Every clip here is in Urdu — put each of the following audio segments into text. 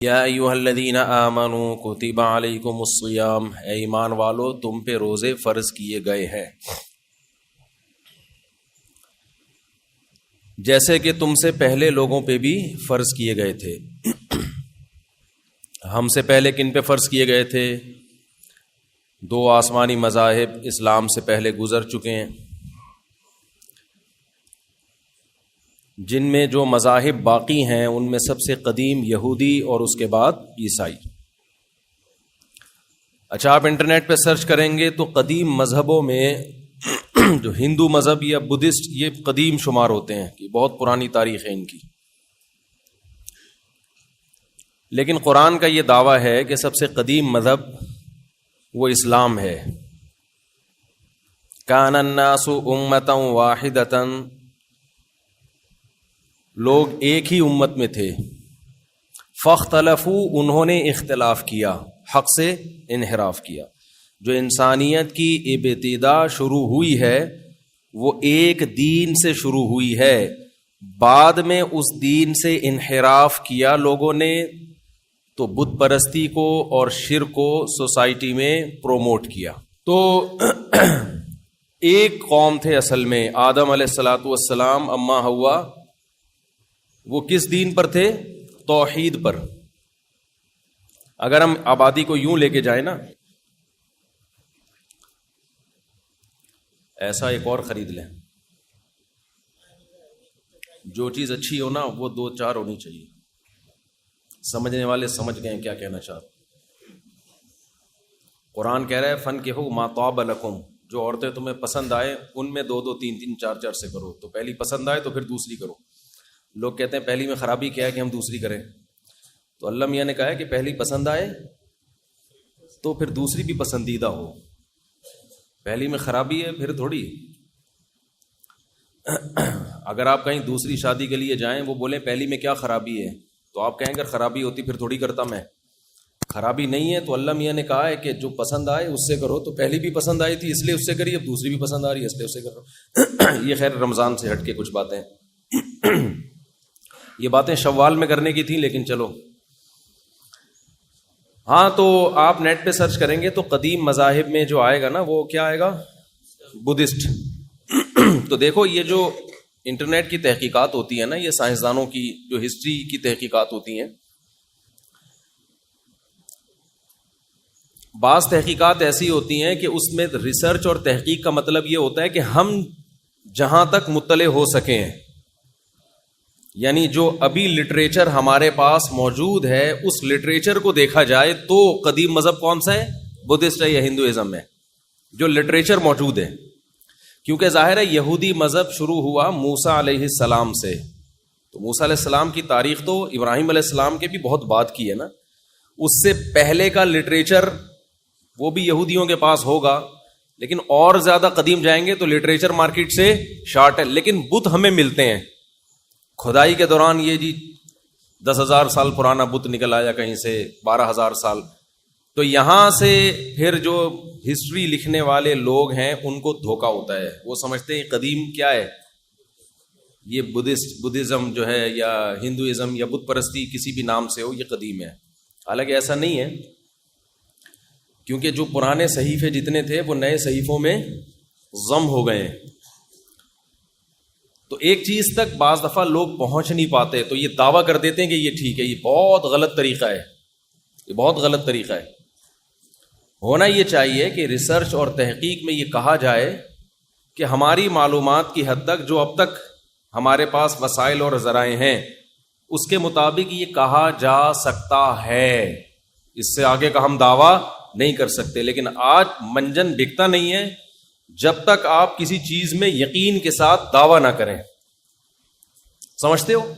یا ایھا الذین آمنوا کتب علیکم الصیام، اے ایمان والو تم پہ روزے فرض کیے گئے ہیں جیسے کہ تم سے پہلے لوگوں پہ بھی فرض کیے گئے تھے۔ ہم سے پہلے کن پہ فرض کیے گئے تھے؟ دو آسمانی مذاہب اسلام سے پہلے گزر چکے ہیں، جن میں جو مذاہب باقی ہیں ان میں سب سے قدیم یہودی اور اس کے بعد عیسائی۔ اچھا، آپ انٹرنیٹ پہ سرچ کریں گے تو قدیم مذہبوں میں جو ہندو مذہب یا بدھسٹ یہ قدیم شمار ہوتے ہیں کہ بہت پرانی تاریخ ہے ان کی، لیکن قرآن کا یہ دعویٰ ہے کہ سب سے قدیم مذہب وہ اسلام ہے۔ کان الناس امۃ واحدۃ، لوگ ایک ہی امت میں تھے، فاختلفوا، انہوں نے اختلاف کیا، حق سے انحراف کیا۔ جو انسانیت کی ابتدا شروع ہوئی ہے وہ ایک دین سے شروع ہوئی ہے، بعد میں اس دین سے انحراف کیا لوگوں نے تو بت پرستی کو اور شرک کو سوسائٹی میں پروموٹ کیا۔ تو ایک قوم تھے اصل میں، آدم علیہ الصلاۃ والسلام، اما حوا، وہ کس دین پر تھے؟ توحید پر۔ اگر ہم آبادی کو یوں لے کے جائیں نا، ایسا ایک اور خرید لیں، جو چیز اچھی ہو نا وہ دو چار ہونی چاہیے۔ سمجھنے والے سمجھ گئے کیا کہنا چاہتے۔ قرآن کہہ رہا ہے فَانكِحُوا مَا طَابَ لَكُمْ، جو عورتیں تمہیں پسند آئے ان میں دو دو تین تین چار چار سے کرو۔ تو پہلی پسند آئے تو پھر دوسری کرو۔ لوگ کہتے ہیں پہلی میں خرابی کیا ہے کہ ہم دوسری کریں، تو اللہ میاں نے کہا ہے کہ پہلی پسند آئے تو پھر دوسری بھی پسندیدہ ہو۔ پہلی میں خرابی ہے پھر تھوڑی۔ اگر آپ کہیں دوسری شادی کے لیے جائیں، وہ بولیں پہلی میں کیا خرابی ہے، تو آپ کہیں اگر خرابی ہوتی پھر تھوڑی کرتا میں۔ خرابی نہیں ہے تو اللہ میاں نے کہا ہے کہ جو پسند آئے اس سے کرو۔ تو پہلی بھی پسند آئی تھی اس لیے اس سے کری، اب دوسری بھی پسند آ رہی ہے اس لیے اس سے کرو۔ یہ خیر رمضان سے ہٹ کے کچھ باتیں، یہ باتیں شوال میں کرنے کی تھیں، لیکن چلو۔ ہاں، تو آپ نیٹ پہ سرچ کریں گے تو قدیم مذاہب میں جو آئے گا نا وہ کیا آئے گا؟ بدھسٹ۔ تو دیکھو یہ جو انٹرنیٹ کی تحقیقات ہوتی ہے نا، یہ سائنسدانوں کی جو ہسٹری کی تحقیقات ہوتی ہیں، بعض تحقیقات ایسی ہوتی ہیں کہ اس میں ریسرچ اور تحقیق کا مطلب یہ ہوتا ہے کہ ہم جہاں تک مطلع ہو سکیں، یعنی جو ابھی لٹریچر ہمارے پاس موجود ہے اس لٹریچر کو دیکھا جائے تو قدیم مذہب کون سا ہے؟ بدھسٹ ہے یا ہندوازم ہے؟ جو لٹریچر موجود ہے، کیونکہ ظاہر ہے یہودی مذہب شروع ہوا موسیٰ علیہ السلام سے، تو موسیٰ علیہ السلام کی تاریخ تو ابراہیم علیہ السلام کے بھی بہت بعد کی ہے نا۔ اس سے پہلے کا لٹریچر وہ بھی یہودیوں کے پاس ہوگا، لیکن اور زیادہ قدیم جائیں گے تو لٹریچر مارکیٹ سے شارٹ ہے۔ لیکن بت ہمیں ملتے ہیں کھدائی کے دوران، یہ جی 10,000 سال پرانا بت نکل آیا کہیں سے، 12,000 سال۔ تو یہاں سے پھر جو ہسٹری لکھنے والے لوگ ہیں ان کو دھوکا ہوتا ہے، وہ سمجھتے ہیں قدیم کیا ہے، یہ بدھزم جو ہے یا ہندوازم یا بت پرستی کسی بھی نام سے ہو یہ قدیم ہے۔ حالانکہ ایسا نہیں ہے، کیونکہ جو پرانے صحیفے جتنے تھے وہ نئے صحیفوں میں ضم ہو گئے ہیں۔ تو ایک چیز تک بعض دفعہ لوگ پہنچ نہیں پاتے تو یہ دعویٰ کر دیتے ہیں کہ یہ ٹھیک ہے۔ یہ بہت غلط طریقہ ہے، یہ بہت غلط طریقہ ہے۔ ہونا یہ چاہیے کہ ریسرچ اور تحقیق میں یہ کہا جائے کہ ہماری معلومات کی حد تک جو اب تک ہمارے پاس وسائل اور ذرائع ہیں اس کے مطابق یہ کہا جا سکتا ہے، اس سے آگے کا ہم دعویٰ نہیں کر سکتے۔ لیکن آج منجن بکتا نہیں ہے جب تک آپ کسی چیز میں یقین کے ساتھ دعویٰ نہ کریں۔ سمجھتے ہو؟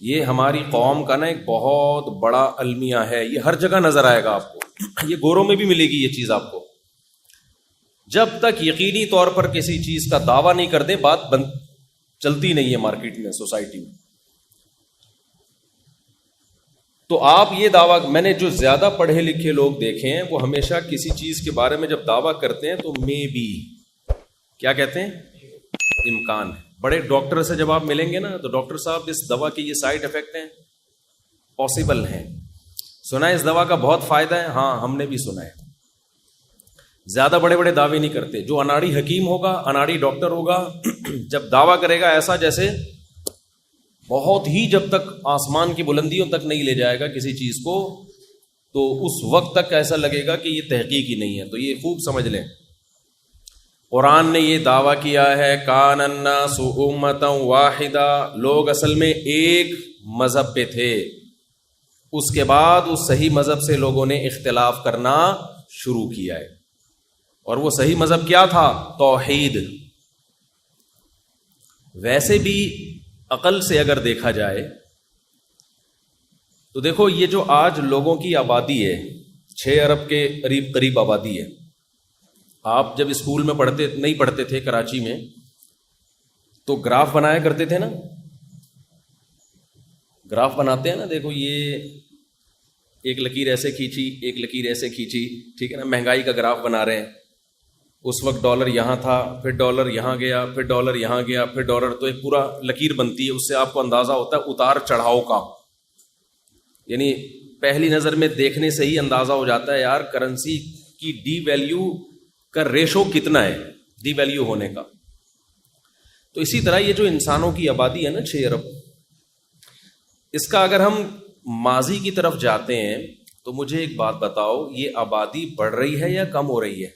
یہ ہماری قوم کا نا ایک بہت بڑا المیہ ہے، یہ ہر جگہ نظر آئے گا آپ کو، یہ گوروں میں بھی ملے گی یہ چیز آپ کو۔ جب تک یقینی طور پر کسی چیز کا دعویٰ نہیں کر دیں بات چلتی نہیں ہے مارکیٹ میں، سوسائٹی میں۔ تو آپ یہ دعویٰ، میں نے جو زیادہ پڑھے لکھے لوگ دیکھے ہیں وہ ہمیشہ کسی چیز کے بارے میں جب دعویٰ کرتے ہیں تو مے بی، کیا کہتے ہیں؟ امکان ہے۔ بڑے ڈاکٹر سے جب آپ ملیں گے نا تو ڈاکٹر صاحب اس دوا کے یہ سائیڈ افیکٹ ہیں، پاسبل ہیں، سنا ہے اس دوا کا بہت فائدہ ہے؟ ہاں ہم نے بھی سنا ہے. زیادہ بڑے بڑے دعوے نہیں کرتے. جو اناڑی حکیم ہوگا، اناڑی ڈاکٹر ہوگا، جب دعویٰ کرے گا ایسا جیسے بہت ہی جب تک آسمان کی بلندیوں تک نہیں لے جائے گا کسی چیز کو، تو اس وقت تک ایسا لگے گا کہ یہ تحقیق ہی نہیں ہے. تو یہ خوب سمجھ لیں. قرآن نے یہ دعویٰ کیا ہے کان الناس امۃ واحدہ، لوگ اصل میں ایک مذہب پہ تھے، اس کے بعد اس صحیح مذہب سے لوگوں نے اختلاف کرنا شروع کیا ہے. اور وہ صحیح مذہب کیا تھا؟ توحید. ویسے بھی عقل سے اگر دیکھا جائے تو دیکھو یہ جو آج لوگوں کی آبادی ہے 6 ارب کے قریب آبادی ہے. آپ جب اسکول میں نہیں پڑھتے تھے کراچی میں تو گراف بنایا کرتے تھے نا، گراف بناتے ہیں نا. دیکھو یہ ایک لکیر ایسے کھینچی، ایک لکیر ایسے کھینچی، ٹھیک ہے نا. مہنگائی کا گراف بنا رہے ہیں. اس وقت ڈالر یہاں تھا، پھر ڈالر یہاں گیا، پھر ڈالر یہاں گیا، پھر ڈالر، تو ایک پورا لکیر بنتی ہے. اس سے آپ کو اندازہ ہوتا ہے اتار چڑھاؤ کا. یعنی پہلی نظر میں دیکھنے سے ہی اندازہ ہو جاتا ہے یار کرنسی کی ڈی ویلیو کا ریشو کتنا ہے، ڈی ویلیو ہونے کا. تو اسی طرح یہ جو انسانوں کی آبادی ہے نا 6 ارب، اس کا اگر ہم ماضی کی طرف جاتے ہیں تو مجھے ایک بات بتاؤ، یہ آبادی بڑھ رہی ہے یا کم ہو رہی ہے؟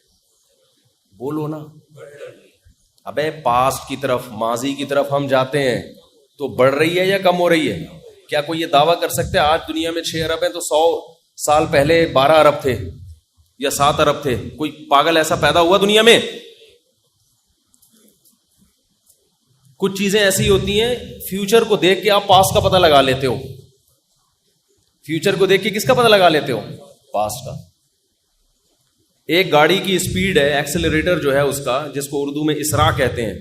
بولو نا. ابے پاسٹ کی طرف، ماضی کی طرف ہم جاتے ہیں تو بڑھ رہی ہے یا کم ہو رہی ہے؟ کیا کوئی یہ دعویٰ کر سکتے ہیں آج دنیا میں 6 ارب ہیں تو 100 سال پہلے 12 ارب تھے یا 7 ارب تھے؟ کوئی پاگل ایسا پیدا ہوا دنیا میں؟ کچھ چیزیں ایسی ہوتی ہیں فیوچر کو دیکھ کے آپ پاسٹ کا پتہ لگا لیتے ہو. فیوچر کو دیکھ کے کس کا پتہ لگا لیتے ہو؟ پاسٹ کا. ایک گاڑی کی اسپیڈ ہے، ایکسلریٹر جو ہے اس کا، جس کو اردو میں اسراء کہتے ہیں،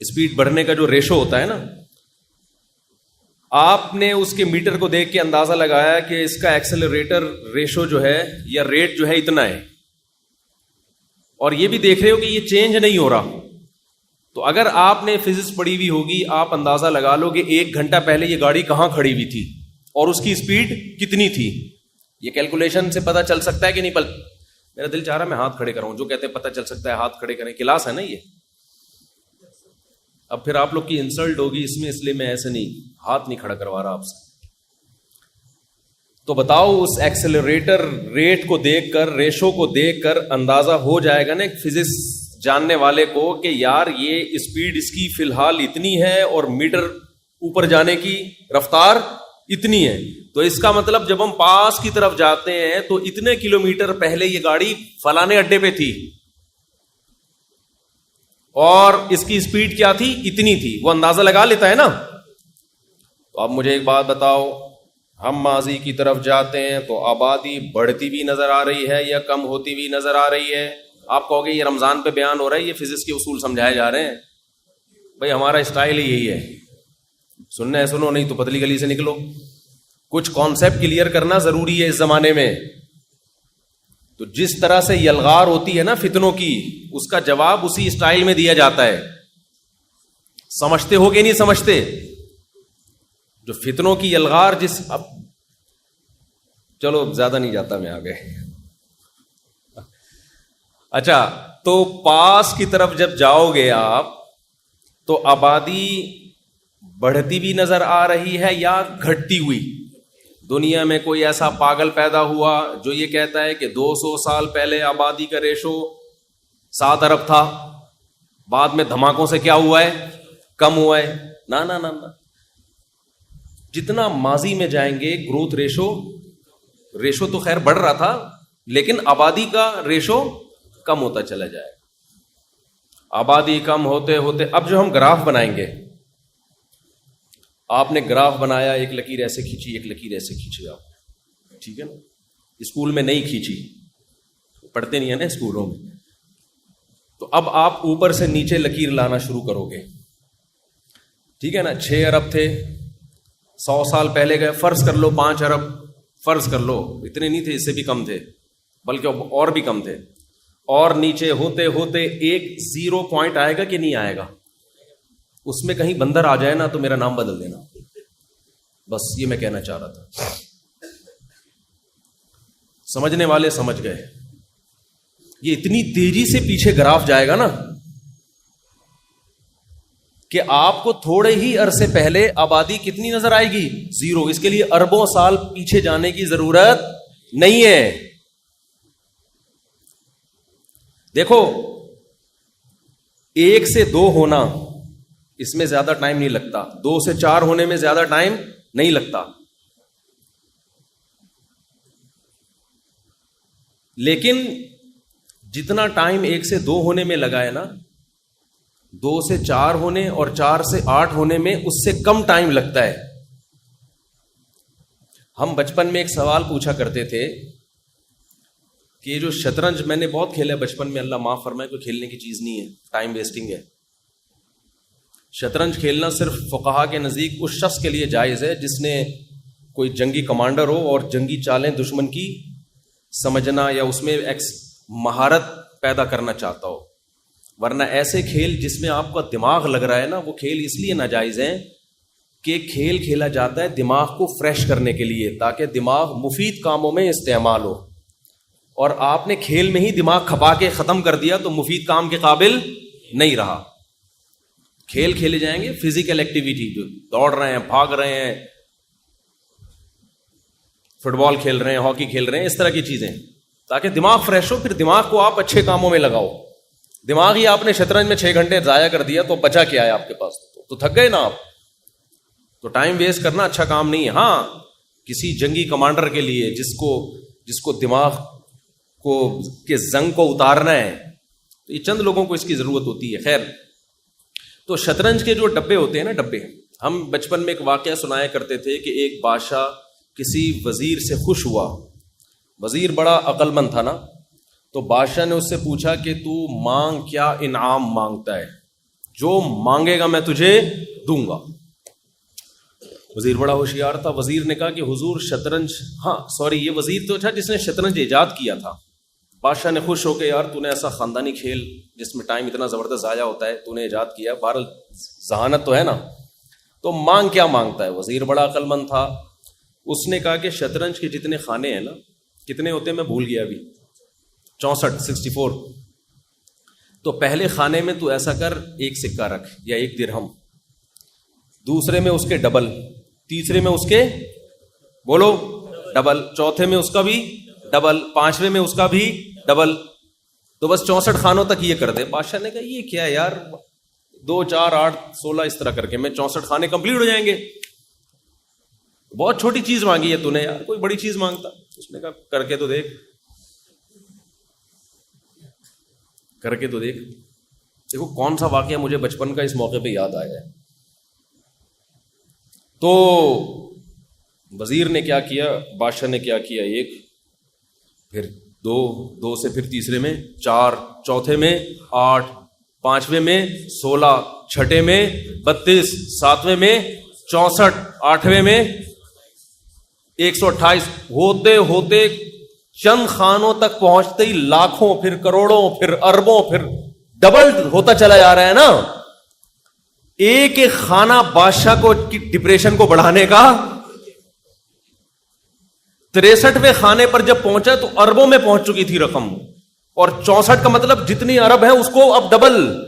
اسپیڈ بڑھنے کا جو ریشو ہوتا ہے نا، آپ نے اس کے میٹر کو دیکھ کے اندازہ لگایا کہ اس کا ایکسلریٹر ریشو جو ہے یا ریٹ جو ہے اتنا ہے، اور یہ بھی دیکھ رہے ہو کہ یہ چینج نہیں ہو رہا. تو اگر آپ نے فزکس پڑھی ہوئی ہوگی، آپ اندازہ لگا لو کہ 1 گھنٹہ پہلے یہ گاڑی کہاں کھڑی ہوئی تھی اور اس کی اسپیڈ کتنی تھی. یہ کیلکولیشن سے پتہ چل سکتا ہے کہ نہیں؟ میرا دل چاہ رہا ہے میں ہاتھ کھڑے کراؤں. جو کہتے ہیں پتہ چل سکتا ہے ہاتھ کھڑے کریں، کلاس ہے نا یہ. اب پھر آپ لوگ کی انسلٹ ہوگی اس میں، اس لیے میں ایسے نہیں ہاتھ نہیں کھڑا کروا رہا آپ سے. تو بتاؤ اس ایکسلریٹر ریٹ کو دیکھ کر، ریشو کو دیکھ کر اندازہ ہو جائے گا نا ایک فزکس جاننے والے کو کہ یار یہ اسپیڈ اس کی فی الحال اتنی ہے اور میٹر اوپر جانے کی رفتار اتنی ہے. تو اس کا مطلب جب ہم پاس کی طرف جاتے ہیں تو اتنے کلومیٹر پہلے یہ گاڑی فلانے اڈے پہ تھی اور اس کی اسپیڈ کیا تھی؟ اتنی تھی. وہ اندازہ لگا لیتا ہے نا. تو اب مجھے ایک بات بتاؤ، ہم ماضی کی طرف جاتے ہیں تو آبادی بڑھتی بھی نظر آ رہی ہے یا کم ہوتی بھی نظر آ رہی ہے؟ آپ کہو گے یہ رمضان پہ بیان ہو رہا ہے، یہ فزکس کے اصول سمجھائے جا رہے ہیں. بھائی ہمارا اسٹائل ہی یہی ہے، سننا ہے سنو، نہیں تو پتلی گلی سے نکلو. کچھ کانسیپٹ کلیئر کرنا ضروری ہے اس زمانے میں. تو جس طرح سے یلغار ہوتی ہے نا فتنوں کی، اس کا جواب اسی اسٹائل میں دیا جاتا ہے. سمجھتے ہو گے نہیں سمجھتے؟ جو فتنوں کی یلغار اب چلو زیادہ نہیں جاتا میں آگے. اچھا، تو پاس کی طرف جب جاؤ گے آپ تو آبادی بڑھتی بھی نظر آ رہی ہے یا گھٹتی ہوئی؟ دنیا میں کوئی ایسا پاگل پیدا ہوا جو یہ کہتا ہے کہ 200 سال پہلے آبادی کا ریشو 7 ارب تھا، بعد میں دھماکوں سے کیا ہوا ہے؟ کم ہوا ہے. نا نا نا نا. جتنا ماضی میں جائیں گے گروتھ ریشو تو خیر بڑھ رہا تھا، لیکن آبادی کا ریشو کم ہوتا چلا جائے. آبادی کم ہوتے ہوتے اب جو ہم گراف بنائیں گے، آپ نے گراف بنایا، ایک لکیر ایسے کھینچی، ایک لکیر ایسے کھینچی آپ، ٹھیک ہے نا. اسکول میں نہیں کھینچی، پڑھتے نہیں ہیں نا اسکولوں میں. تو اب آپ اوپر سے نیچے لکیر لانا شروع کرو گے، ٹھیک ہے نا. 6 ارب تھے، 100 سال پہلے گئے، فرض کر لو 5 ارب، فرض کر لو اتنے نہیں تھے، اس سے بھی کم تھے، بلکہ اور بھی کم تھے. اور نیچے ہوتے ہوتے ایک 0 پوائنٹ آئے گا کہ نہیں آئے گا؟ اس میں کہیں بندر آ جائے نا تو میرا نام بدل دینا. بس یہ میں کہنا چاہ رہا تھا. سمجھنے والے سمجھ گئے. یہ اتنی تیزی سے پیچھے گراف جائے گا نا کہ آپ کو تھوڑے ہی عرصے پہلے آبادی کتنی نظر آئے گی؟ 0. اس کے لیے اربوں سال پیچھے جانے کی ضرورت نہیں ہے. دیکھو 1 سے 2 ہونا اس میں زیادہ ٹائم نہیں لگتا, 2 سے 4 ہونے میں زیادہ ٹائم نہیں لگتا, لیکن جتنا ٹائم 1 سے 2 ہونے میں لگا ہے نا, 2 سے 4 ہونے اور 4 سے 8 ہونے میں اس سے کم ٹائم لگتا ہے. ہم بچپن میں ایک سوال پوچھا کرتے تھے کہ یہ جو شطرنج میں نے بہت کھیلا ہے بچپن میں, اللہ معاف فرمائے, کوئی کھیلنے کی چیز نہیں ہے, ٹائم ویسٹنگ ہے. شطرنج کھیلنا صرف فقہا کے نزدیک اس شخص کے لیے جائز ہے جس نے کوئی جنگی کمانڈر ہو اور جنگی چالیں دشمن کی سمجھنا یا اس میں مہارت پیدا کرنا چاہتا ہو. ورنہ ایسے کھیل جس میں آپ کا دماغ لگ رہا ہے نا, وہ کھیل اس لیے ناجائز ہیں کہ کھیل کھیلا جاتا ہے دماغ کو فریش کرنے کے لیے, تاکہ دماغ مفید کاموں میں استعمال ہو. اور آپ نے کھیل میں ہی دماغ کھپا کے ختم کر دیا تو مفید کام کے قابل نہیں رہا. کھیل کھیلے جائیں گے فزیکل ایکٹیویٹی, جو دوڑ رہے ہیں, بھاگ رہے ہیں, فٹ بال کھیل رہے ہیں, ہاکی کھیل رہے ہیں, اس طرح کی چیزیں, تاکہ دماغ فریش ہو. پھر دماغ کو آپ اچھے کاموں میں لگاؤ. دماغ ہی آپ نے شطرنج میں 6 گھنٹے ضائع کر دیا تو بچا کیا ہے آپ کے پاس؟ تو تھک گئے نا آپ. تو ٹائم ویسٹ کرنا اچھا کام نہیں ہے. ہاں, کسی جنگی کمانڈر کے لیے جس کو دماغ کو کے زنگ کو اتارنا ہے, تو یہ چند لوگوں کو اس کی ضرورت ہوتی ہے. خیر, تو شطرنج کے جو ڈبے ہوتے ہیں نا, ڈبے, ہم بچپن میں ایک واقعہ سنایا کرتے تھے کہ ایک بادشاہ کسی وزیر سے خوش ہوا. وزیر بڑا عقل مند تھا نا, تو بادشاہ نے اس سے پوچھا کہ تو مانگ, کیا انعام مانگتا ہے؟ جو مانگے گا میں تجھے دوں گا. وزیر بڑا ہوشیار تھا. وزیر نے کہا کہ حضور شطرنج, ہاں سوری, یہ وزیر تو تھا جس نے شطرنج ایجاد کیا تھا. بادشاہ نے خوش ہو کے, یار تو نے ایسا خاندانی کھیل جس میں ٹائم اتنا زبردست ضائع ہوتا ہے تو نے ایجاد کیا, بہرحال ذہانت تو ہے نا, تو مانگ کیا مانگتا ہے؟ وزیر بڑا عقل مند تھا. اس نے کہا کہ شطرنج کے جتنے خانے ہیں نا, کتنے ہوتے ہیں میں بھول گیا ابھی, 64. تو پہلے خانے میں تو ایسا کر, 1 سکہ رکھ یا 1 درہم, دوسرے میں اس کے ڈبل, تیسرے میں اس کے بولو ڈبل, چوتھے میں اس کا بھی ڈبل, 5ویں میں اس کا بھی ڈبل. تو بس 64 خانوں تک یہ کر دے. بادشاہ نے کہا یہ کیا یار, 2 4 8 16 اس طرح کر کے میں 64 خانے کمپلیٹ ہو جائیں گے. بہت چھوٹی چیز مانگی ہے تو نے یار, کوئی بڑی چیز مانگتا. اس نے کہا کر کے تو دیکھ, کر کے تو دیکھ. دیکھو کون سا واقعہ مجھے بچپن کا اس موقع پہ یاد آیا ہے. تو وزیر نے کیا کیا, بادشاہ نے کیا کیا, 1, پھر 2 سے پھر تیسرے میں 4, چوتھے میں 8, 5ویں میں 16, چھٹے میں 32, 7ویں میں 64, 8ویں میں 128. ہوتے ہوتے چند خانوں تک پہنچتے ہی لاکھوں, پھر کروڑوں, پھر اربوں, پھر ڈبل ہوتا چلا جا رہا ہے نا. ایک خانہ بادشاہ کو ڈپریشن کو بڑھانے کا. 63ویں خانے پر جب پہنچا تو اربوں میں پہنچ چکی تھی رقم, اور 64 کا مطلب جتنی ارب ہے اس کو اب ڈبل.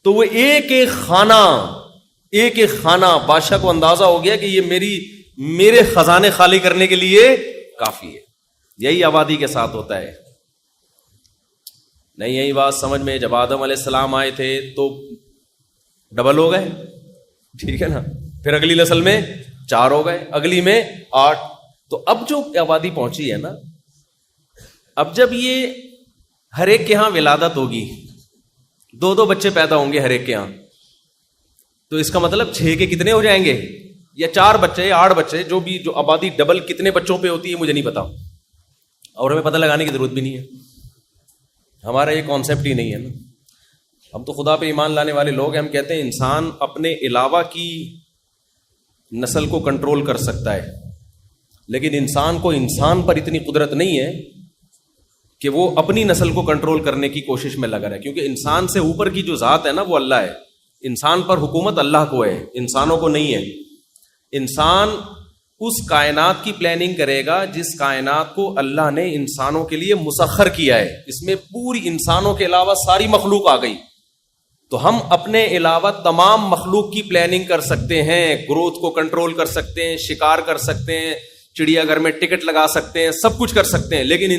تو وہ ایک خانہ بادشاہ کو اندازہ ہو گیا کہ یہ میرے خزانے خالی کرنے کے لیے کافی ہے. یہی آبادی کے ساتھ ہوتا ہے. نہیں, یہی بات سمجھ میں, جب آدم علیہ السلام آئے تھے تو ڈبل ہو گئے, ٹھیک ہے نا, پھر اگلی نسل میں 4 ہو گئے, اگلی میں 8. تو اب جو آبادی پہنچی ہے نا, اب جب یہ ہر ایک کے ہاں ولادت ہوگی, 2 بچے پیدا ہوں گے ہر ایک کے ہاں, تو اس کا مطلب 6 کے کتنے ہو جائیں گے, یا 4 بچے یا 8 بچے, جو آبادی ڈبل کتنے بچوں پہ ہوتی ہے مجھے نہیں پتا, اور ہمیں پتہ لگانے کی ضرورت بھی نہیں ہے. ہمارا یہ کانسیپٹ ہی نہیں ہے نا. ہم تو خدا پہ ایمان لانے والے لوگ ہیں. ہم کہتے ہیں انسان اپنے علاوہ کی نسل کو کنٹرول کر سکتا ہے, لیکن انسان کو انسان پر اتنی قدرت نہیں ہے کہ وہ اپنی نسل کو کنٹرول کرنے کی کوشش میں لگا رہے, کیونکہ انسان سے اوپر کی جو ذات ہے نا وہ اللہ ہے. انسان پر حکومت اللہ کو ہے, انسانوں کو نہیں ہے. انسان اس کائنات کی پلاننگ کرے گا جس کائنات کو اللہ نے انسانوں کے لیے مسخر کیا ہے. اس میں پوری انسانوں کے علاوہ ساری مخلوق آ گئی. تو ہم اپنے علاوہ تمام مخلوق کی پلاننگ کر سکتے ہیں, گروتھ کو کنٹرول کر سکتے ہیں, شکار کر سکتے ہیں, چڑیا گھر میں ٹکٹ لگا سکتے ہیں, سب کچھ کر سکتے ہیں. لیکن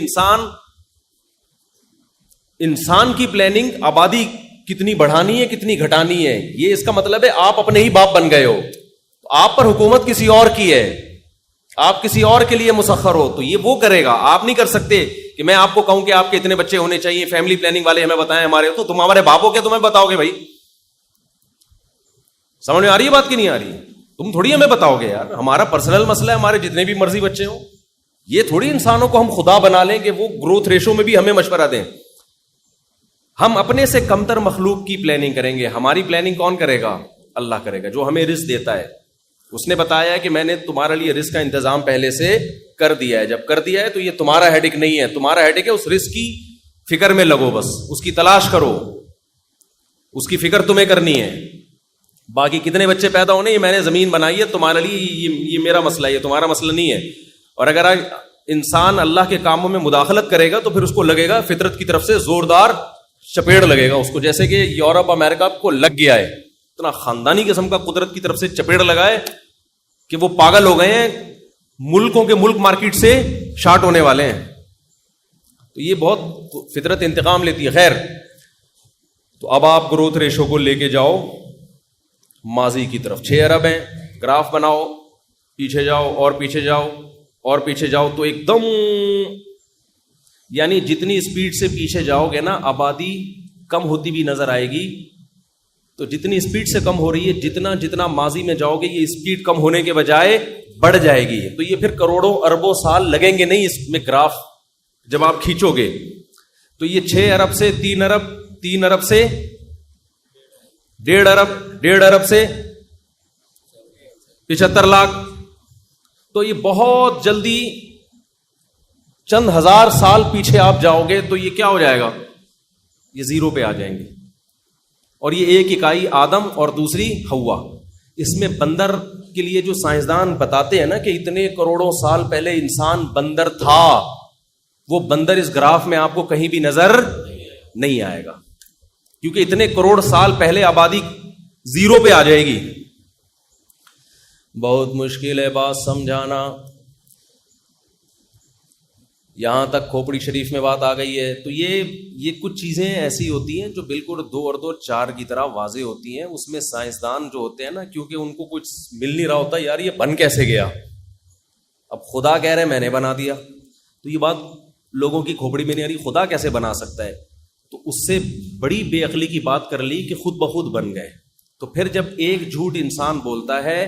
انسان کی پلاننگ آبادی کتنی بڑھانی ہے کتنی گھٹانی ہے, یہ اس کا مطلب ہے آپ اپنے ہی باپ بن گئے ہو. آپ پر حکومت کسی اور کی ہے, آپ کسی اور کے لیے مسخر ہو, تو یہ وہ کرے گا. آپ نہیں کر سکتے کہ میں آپ کو کہوں کہ آپ کے اتنے بچے ہونے چاہیے, فیملی پلاننگ والے ہمیں بتائیں ہمارے, تو تم ہمارے باپ ہو کیا تمہیں بتاؤ گے؟ بھائی سمجھ میں آ رہی ہے بات کی نہیں آ رہی؟ تم تھوڑی ہمیں بتاؤ گے یار, ہمارا پرسنل مسئلہ ہے, ہمارے جتنے بھی مرضی بچے ہوں. یہ تھوڑی انسانوں کو ہم خدا بنا لیں کہ وہ گروتھ ریشو میں بھی ہمیں مشورہ دیں. ہم اپنے سے کمتر مخلوق کی پلاننگ کریں گے. ہماری پلاننگ کون کرے گا؟ اللہ کرے گا, جو ہمیں رزق دیتا ہے. اس نے بتایا ہے کہ میں نے تمہارے لیے رزق کا انتظام پہلے سے کر دیا ہے. جب کر دیا ہے تو یہ تمہارا ہیڈک نہیں ہے, تمہارا ہیڈک ہے اس رزق کی فکر میں لگو, بس اس کی تلاش کرو, اس کی فکر تمہیں کرنی ہے. باقی کتنے بچے پیدا ہونے یہ میں نے زمین بنائی ہے تمہارے لیے, یہ میرا مسئلہ ہے, یہ تمہارا مسئلہ نہیں ہے. اور اگر انسان اللہ کے کاموں میں مداخلت کرے گا تو پھر اس کو لگے گا فطرت کی طرف سے زوردار چپیڑ لگے گا اس کو, جیسے کہ یورپ امریکہ کو لگ گیا ہے. اتنا خاندانی قسم کا قدرت کی طرف سے چپیڑ لگائے کہ وہ پاگل ہو گئے ہیں, ملکوں کے ملک مارکیٹ سے شارٹ ہونے والے ہیں. تو یہ بہت فطرت انتقام لیتی ہے. خیر, تو اب آپ گروتھ ریشو کو لے کے جاؤ ماضی کی طرف. 6 ارب ہیں, گراف بناؤ, پیچھے جاؤ اور پیچھے جاؤ اور پیچھے جاؤ, تو ایک دم یعنی جتنی اسپیڈ سے پیچھے جاؤ گے نا آبادی کم ہوتی بھی نظر آئے گی. تو جتنی اسپیڈ سے کم ہو رہی ہے, جتنا جتنا ماضی میں جاؤ گے یہ اسپیڈ کم ہونے کے بجائے بڑھ جائے گی. تو یہ پھر کروڑوں اربوں سال لگیں گے نہیں اس میں گراف جب آپ کھینچو گے. تو یہ 6 ارب سے 3 ارب, 3 ارب سے 1.5 ارب, 1.5 ارب سے 75 لاکھ. تو یہ بہت جلدی چند ہزار سال پیچھے آپ جاؤ گے تو یہ کیا ہو جائے گا؟ یہ زیرو پہ آ جائیں گے. اور یہ ایک اکائی آدم اور دوسری ہوا. اس میں بندر کے لیے جو سائنسدان بتاتے ہیں نا کہ اتنے کروڑوں سال پہلے انسان بندر تھا, وہ بندر اس گراف میں آپ کو کہیں بھی نظر نہیں آئے گا, کیونکہ اتنے کروڑ سال پہلے آبادی زیرو پہ آ جائے گی. بہت مشکل ہے بات سمجھانا. یہاں تک کھوپڑی شریف میں بات آ گئی ہے. تو یہ کچھ چیزیں ایسی ہوتی ہیں جو بالکل 2 اور 2 4 کی طرح واضح ہوتی ہیں. اس میں سائنسدان جو ہوتے ہیں نا, کیونکہ ان کو کچھ مل نہیں رہا ہوتا, یار یہ بن کیسے گیا, اب خدا کہہ رہے میں نے بنا دیا, تو یہ بات لوگوں کی کھوپڑی میں نہیں آ رہی, خدا کیسے بنا سکتا ہے. تو اس سے بڑی بے عقلی کی بات کر لی کہ خود بخود بن گئے. تو پھر جب ایک جھوٹ انسان بولتا ہے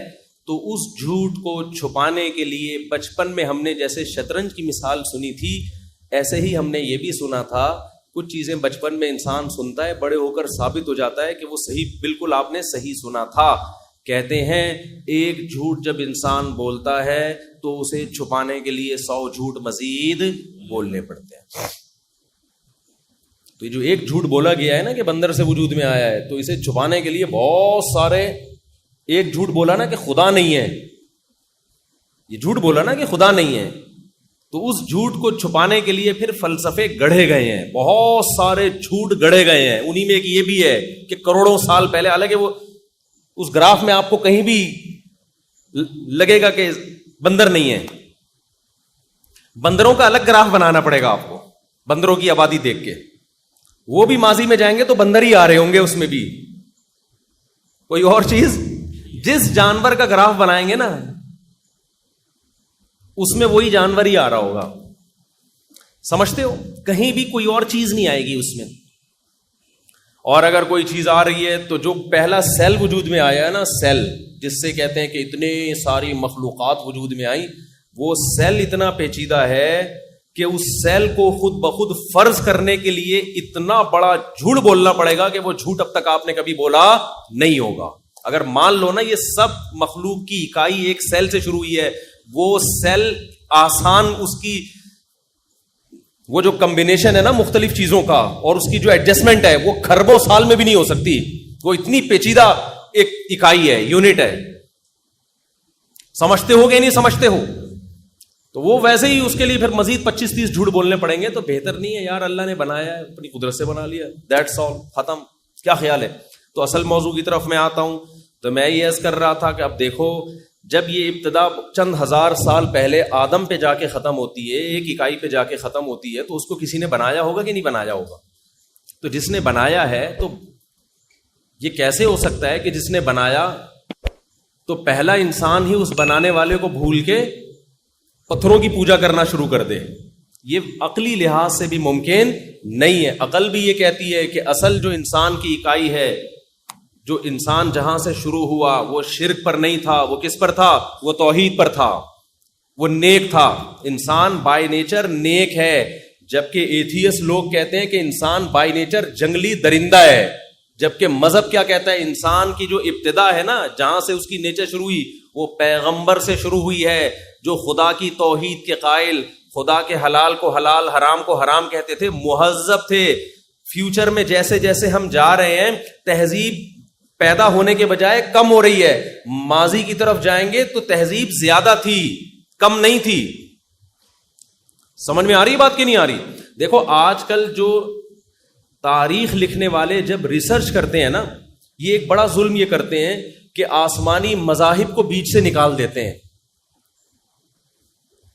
تو اس جھوٹ کو چھپانے کے لیے بچپن میں ہم نے جیسے شطرنج کی مثال سنی تھی, ایسے ہی ہم نے یہ بھی سنا تھا. کچھ چیزیں بچپن میں انسان سنتا ہے, بڑے ہو کر ثابت ہو جاتا ہے کہ وہ صحیح, بالکل آپ نے صحیح سنا تھا. کہتے ہیں ایک جھوٹ جب انسان بولتا ہے تو اسے چھپانے کے لیے 100 جھوٹ مزید بولنے پڑتے ہیں. تو جو ایک جھوٹ بولا گیا ہے نا کہ بندر سے وجود میں آیا ہے, تو اسے چھپانے کے لیے بہت سارے, ایک جھوٹ بولا نا کہ خدا نہیں ہے, یہ جھوٹ بولا نا کہ خدا نہیں ہے, تو اس جھوٹ کو چھپانے کے لیے پھر فلسفے گڑھے گئے ہیں, بہت سارے جھوٹ گڑھے گئے ہیں. انہی میں ایک یہ بھی ہے کہ کروڑوں سال پہلے, حالانکہ وہ اس گراف میں آپ کو کہیں بھی لگے گا کہ بندر نہیں ہے. بندروں کا الگ گراف بنانا پڑے گا آپ کو, بندروں کی آبادی دیکھ کے. وہ بھی ماضی میں جائیں گے تو بندر ہی آ رہے ہوں گے, اس میں بھی کوئی اور چیز. جس جانور کا گراف بنائیں گے نا اس میں وہی جانور ہی آ رہا ہوگا. سمجھتے ہو, کہیں بھی کوئی اور چیز نہیں آئے گی اس میں. اور اگر کوئی چیز آ رہی ہے تو جو پہلا سیل وجود میں آیا ہے نا, سیل جس سے کہتے ہیں کہ اتنے ساری مخلوقات وجود میں آئی, وہ سیل اتنا پیچیدہ ہے کہ اس سیل کو خود بخود فرض کرنے کے لیے اتنا بڑا جھوٹ بولنا پڑے گا کہ وہ جھوٹ اب تک آپ نے کبھی بولا نہیں ہوگا. اگر مان لو نا یہ سب مخلوق کی اکائی ایک سیل سے شروع ہوئی ہے, وہ سیل آسان, اس کی وہ جو کمبینیشن ہے نا مختلف چیزوں کا اور اس کی جو ایڈجسٹمنٹ ہے وہ کھربوں سال میں بھی نہیں ہو سکتی. وہ اتنی پیچیدہ ایک اکائی ہے, یونٹ ہے. سمجھتے ہو کہ نہیں سمجھتے ہو؟ تو وہ ویسے ہی اس کے لیے پھر مزید 25-30 جھوٹ بولنے پڑیں گے. تو بہتر نہیں ہے یار, اللہ نے بنایا ہے, اپنی قدرت سے بنا لیا, دیٹس آل, ختم. کیا خیال ہے؟ تو اصل موضوع کی طرف میں آتا ہوں. تو میں یہ عرض کر رہا تھا کہ اب دیکھو, جب یہ ابتدا چند ہزار سال پہلے آدم پہ جا کے ختم ہوتی ہے, ایک اکائی پہ جا کے ختم ہوتی ہے, تو اس کو کسی نے بنایا ہوگا کہ نہیں بنایا ہوگا؟ تو جس نے بنایا ہے, تو یہ کیسے ہو سکتا ہے کہ جس نے بنایا تو پہلا انسان ہی اس بنانے والے کو بھول کے پتھروں کی پوجا کرنا شروع کر دے؟ یہ عقلی لحاظ سے بھی ممکن نہیں ہے. عقل بھی یہ کہتی ہے کہ اصل جو انسان کی اکائی ہے, جو انسان جہاں سے شروع ہوا, وہ شرک پر نہیں تھا, وہ کس پر تھا؟ وہ توحید پر تھا, وہ نیک تھا. انسان بائی نیچر نیک ہے, جبکہ ایتھیس لوگ کہتے ہیں کہ انسان بائی نیچر جنگلی درندہ ہے. جبکہ مذہب کیا کہتا ہے؟ انسان کی جو ابتدا ہے نا, جہاں سے اس کی نیچر شروع ہوئی, وہ پیغمبر سے شروع ہوئی ہے, جو خدا کی توحید کے قائل, خدا کے حلال کو حلال, حرام کو حرام کہتے تھے, مہذب تھے. فیوچر میں جیسے جیسے ہم جا رہے ہیں, تہذیب پیدا ہونے کے بجائے کم ہو رہی ہے. ماضی کی طرف جائیں گے تو تہذیب زیادہ تھی, کم نہیں تھی. سمجھ میں آ رہی بات کہ نہیں آ رہی؟ دیکھو آج کل جو تاریخ لکھنے والے جب ریسرچ کرتے ہیں نا, یہ ایک بڑا ظلم یہ کرتے ہیں کہ آسمانی مذاہب کو بیچ سے نکال دیتے ہیں.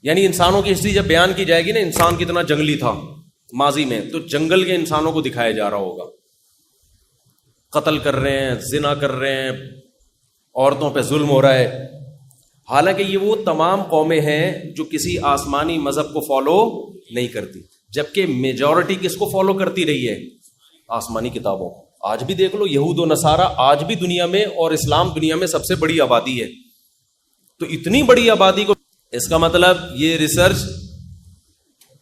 یعنی انسانوں کی ہسٹری جب بیان کی جائے گی نا, انسان کتنا جنگلی تھا ماضی میں, تو جنگل کے انسانوں کو دکھایا جا رہا ہوگا. قتل کر رہے ہیں, زنا کر رہے ہیں, عورتوں پہ ظلم ہو رہا ہے. حالانکہ یہ وہ تمام قومیں ہیں جو کسی آسمانی مذہب کو فالو نہیں کرتی, جبکہ میجورٹی کس کو فالو کرتی رہی ہے؟ آسمانی کتابوں کو. آج بھی دیکھ لو, یہود و نصارہ آج بھی دنیا میں, اور اسلام دنیا میں سب سے بڑی آبادی ہے. تو اتنی بڑی آبادی کو, اس کا مطلب یہ ریسرچ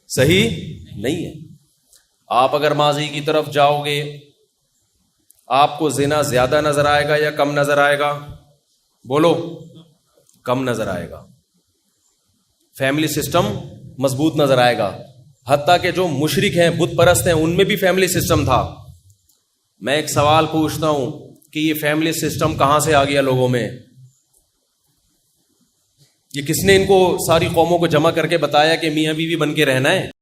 صحیح نہیں ہے. آپ اگر ماضی کی طرف جاؤ گے, آپ کو زنا زیادہ نظر آئے گا یا کم نظر آئے گا؟ بولو. کم نظر آئے گا. فیملی سسٹم مضبوط نظر آئے گا. حتیٰ کہ جو مشرک ہیں, بت پرست ہیں, ان میں بھی فیملی سسٹم تھا. میں ایک سوال پوچھتا ہوں کہ یہ فیملی سسٹم کہاں سے آ گیا لوگوں میں؟ یہ کس نے ان کو ساری قوموں کو جمع کر کے بتایا کہ میاں بیوی بن کے رہنا ہے؟